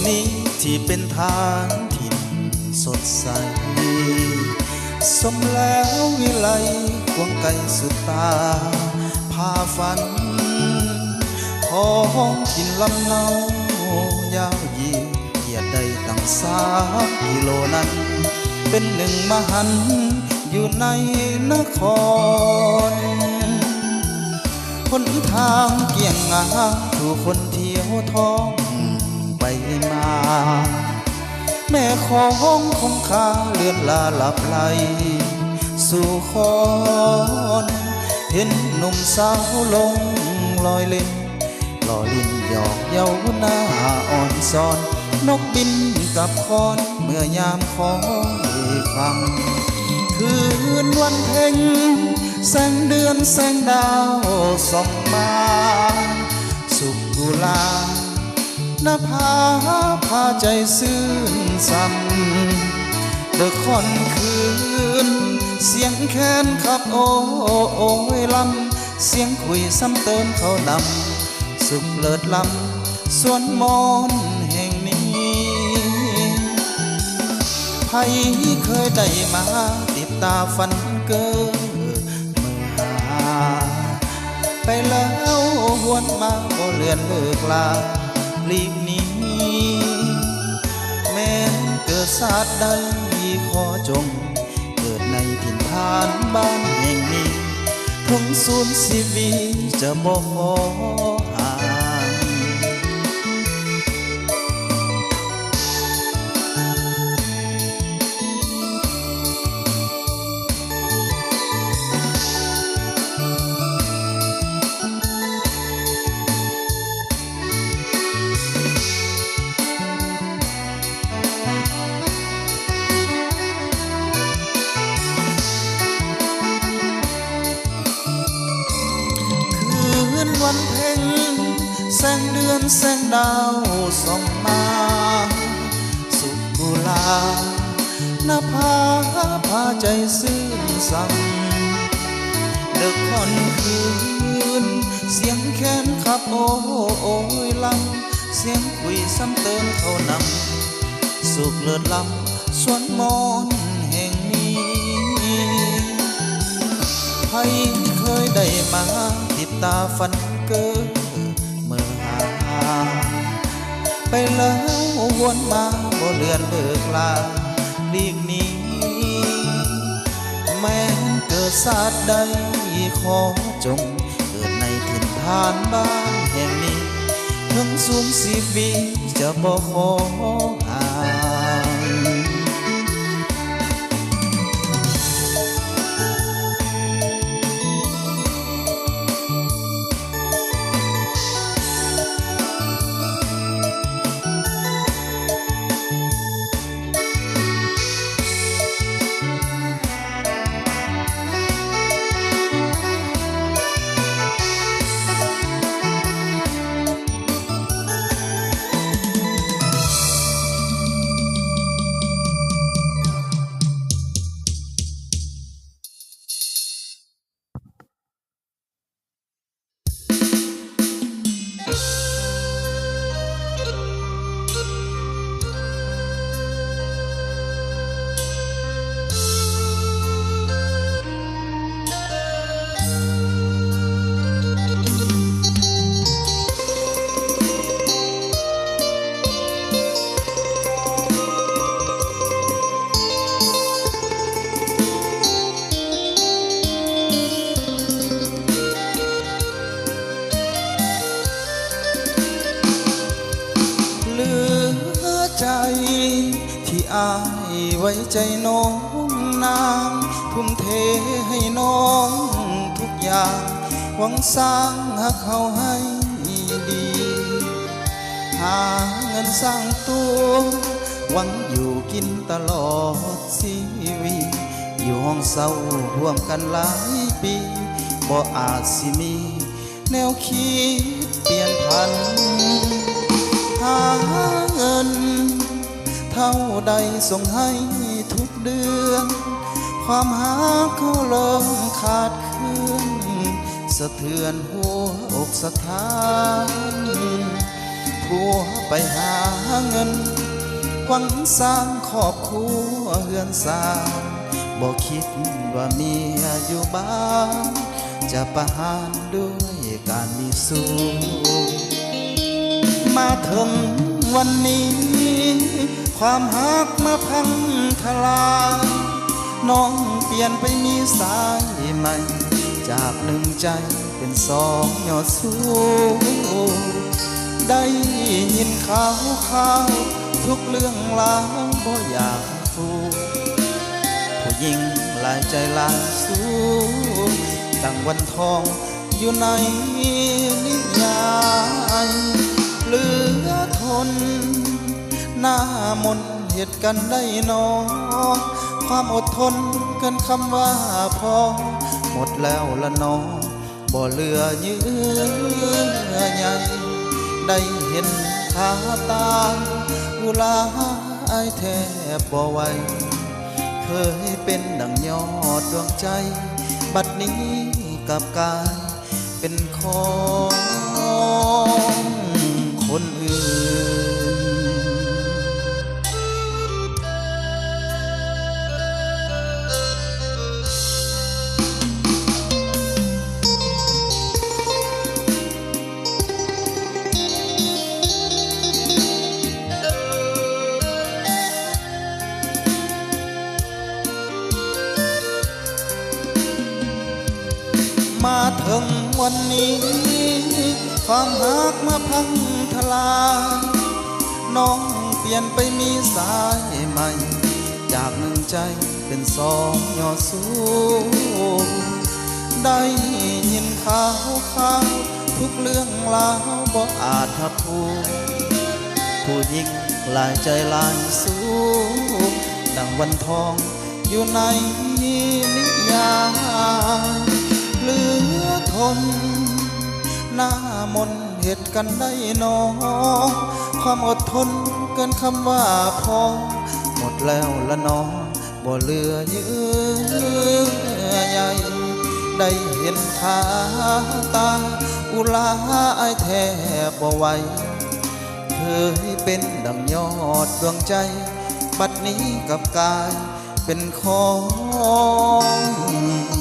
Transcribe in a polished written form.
นี้ที่เป็นทางถิ่นสดใสสมแล้ววิไลควงไกลสุดตาพาฝันของถิ่นลำเนายาวยีเหยียดได้ตั้ง3 กิโลนั้นเป็นหนึ่งมหันต์อยู่ในนครหนทางเกี่ยงงาผู้คนเที่ยวท้องไปมาแม่ของคงคาเลือนลาหลับไหลสู่คอนเห็นหนุ่มสาวลงลอยเล่นหล่อลิ้นหยอกเย้าหน้าอ่อนซ้อนนกบินกับคอนเมื่อยามคอยฟังคืนวันเพ็ญแสงเดือนแสงดาวส่องมาสุขกุลาหน้าผาพาใจซื่นสั่นเดือคอนคืนเสียงแค้นขับโอ้ยลำเสียงคุยซ้ำเติมเขานำสุขเลิศลำสวนมอนแห่งนี้ใครเคยได้มาติดตาฝันเกิดเมื่อหาไปแล้วหวนมาก็เลือนเลิกลาลีกนี้แม้เกิดศาสตร์ใดขอจงเกิดในถิ่นฐานบ้านแห่งนี้ถึงสูญชีวิตจะบ่ขอห่างวันเพ็ญแสงเดือนแสงดาวส่องมาสุขกุลาหน้าผาพาใจซื่นสั่นเดึกค่อนคืนเสียงแค้นขับโอ้ยลำเสียงคุยซ้ำเติมเขานำสุขเลิศลำสวนมอนแห่งนี้ใครเคยได้มาติดตาฝันเกิดเมื่อหาไปแล้ววนมาบ่เลือนเลิกลาลีกนี้แม้เกิดศาสตร์ใดขอจงเกิดในถิ่นฐานบ้านแห่งนี้ถึงสูญชีวิตจะบ่ขอห่างใจที่อายไว้ใจน้องนางทุ่มเทให้น้องทุกอย่างหวังสร้างหักเขาให้ดีหาเงินสร้างตัวหวังอยู่กินตลอดชีวิตอยู่ห้องเศร้าร่วมกันหลายปีบ่อาจสิมีแนวคิดเปลี่ยนพันหาเงินเท่าใดส่งให้ทุกเดือนความหาเขาเริ่มขาดเคลื่อนสะเทือนหัวอกสถาน ผัวไปหาเงินหวังสร้างครอบครัวเฮือนสร้างบ่คิดว่าเมียอยู่บ้านจะประหารด้วยการมีสู้มาถึงวันนี้ความหักมาพังทลายน้องเปลี่ยนไปมีสายใหม่จากหนึ่งใจเป็นสองยอดสู้ได้ยินข่าวทุกเรื่องราวบ่อยากพูดผู้หญิงหลายใจหลายสู้ดังวันทองอยู่ในนิยายเหลือทนหน้ามนเหตุกันได้นอความอดทนเกินคำว่าพอหมดแล้วละน้องบ่เหลือเยื่อใยได้เห็นคาตาอุลาอายแทบบ่ไหวเคยเป็นดังยอดดวงใจบัดนี้กลับกลายเป็นของคนอื่นมาถึงวันนี้ความหักมาพังทลายน้องเปลี่ยนไปมีสายใหม่จากหนึ่งใจเป็นสองยอดสู้ได้ยินข่าวทุกเรื่องราวบ่อาจทับพูดผู้หญิงหลายใจหลายสู้ดังวันทองอยู่ในนิยายเหลือทนหน้ามนเหตุกันได้นอความอดทนเกินคำว่าพอหมดแล้วละน้องบ่เหลือเยื่อใยได้เห็นคาตาอุลาอายแทบบ่ไหวเคยเป็นดังยอดดวงใจบัดนี้กลับกลายเป็นของ